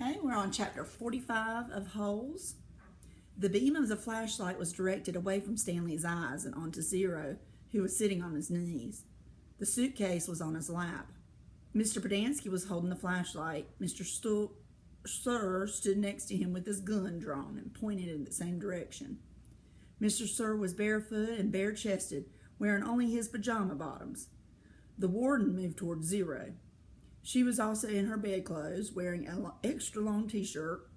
Okay, we're on chapter 45 of Holes. The beam of the flashlight was directed away from Stanley's eyes and onto Zero, who was sitting on his knees. The suitcase was on his lap. Mr. Bradansky was holding the flashlight. Mr. Sir stood next to him with his gun drawn and pointed in the same direction. Mr. Sir was barefoot and bare-chested, wearing only his pajama bottoms. The warden moved toward Zero. She was also in her bedclothes, wearing an extra long t-shirt.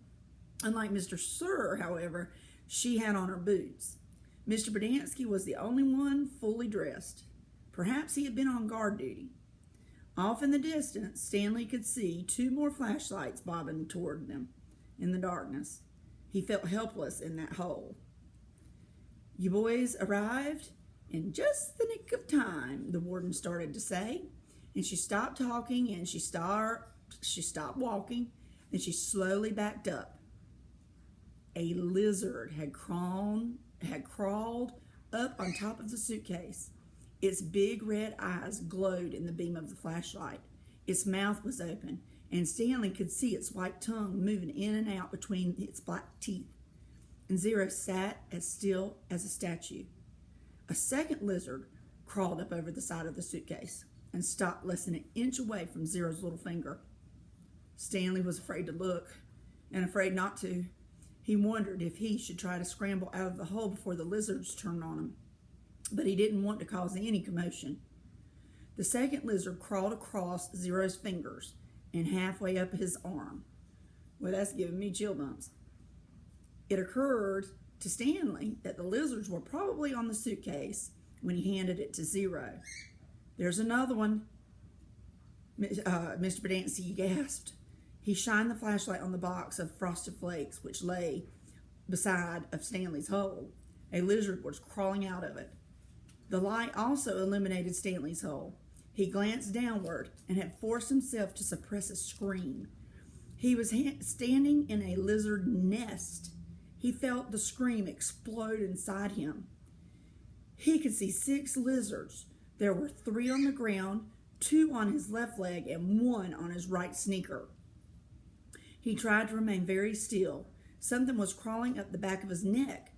Unlike Mr. Sir, however, she had on her boots. Mr. Bradansky was the only one fully dressed. Perhaps he had been on guard duty. Off in the distance, Stanley could see two more flashlights bobbing toward them in the darkness. He felt helpless in that hole. "You boys arrived in just the nick of time," the warden started to say. And she stopped talking and she stopped walking and she slowly backed up. A lizard had crawled up on top of the suitcase. Its big red eyes glowed in the beam of the flashlight. Its mouth was open, and Stanley could see its white tongue moving in and out between its black teeth. And Zero sat as still as a statue. A second lizard crawled up over the side of the suitcase and stopped less than an inch away from Zero's little finger. Stanley was afraid to look and afraid not to. He wondered if he should try to scramble out of the hole before the lizards turned on him, but he didn't want to cause any commotion. The second lizard crawled across Zero's fingers and halfway up his arm. Well, that's giving me chill bumps. It occurred to Stanley that the lizards were probably on the suitcase when he handed it to Zero. "There's another one," Mr. Bradansky gasped. He shined the flashlight on the box of Frosted Flakes, which lay beside of Stanley's hole. A lizard was crawling out of it. The light also illuminated Stanley's hole. He glanced downward and had forced himself to suppress a scream. He was standing in a lizard nest. He felt the scream explode inside him. He could see 6 lizards. There were 3 on the ground, 2 on his left leg, and 1 on his right sneaker. He tried to remain very still. Something was crawling up the back of his neck.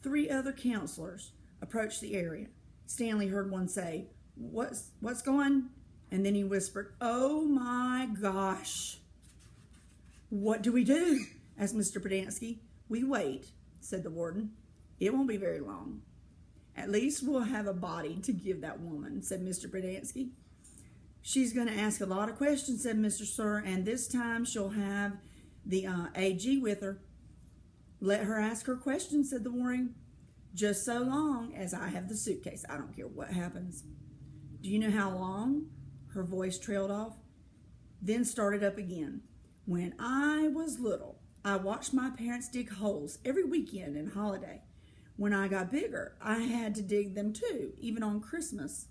3 other counselors approached the area. Stanley heard one say, What's going?" And then he whispered, "Oh my gosh." "What do we do?" asked Mr. Bradansky. "We wait," said the warden. "It won't be very long." "At least we'll have a body to give that woman," said Mr. Bradansky. "She's going to ask a lot of questions," said Mr. Sir, "and this time she'll have the AG with her." "Let her ask her questions," said the warden. "Just so long as I have the suitcase. I don't care what happens." "Do you know how long?" Her voice trailed off, then started up again. "When I was little, I watched my parents dig holes every weekend and holiday. When I got bigger, I had to dig them too, even on Christmas."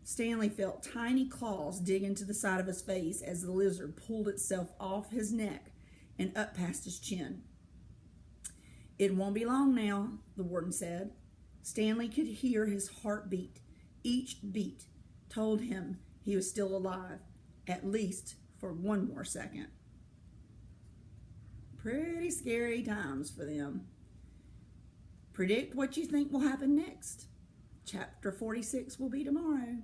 Stanley felt tiny claws dig into the side of his face as the lizard pulled itself off his neck and up past his chin. "It won't be long now," the warden said. Stanley could hear his heart beat. Each beat told him he was still alive, at least for 1 more second. Pretty scary times for them. Predict what you think will happen next. Chapter 46 will be tomorrow.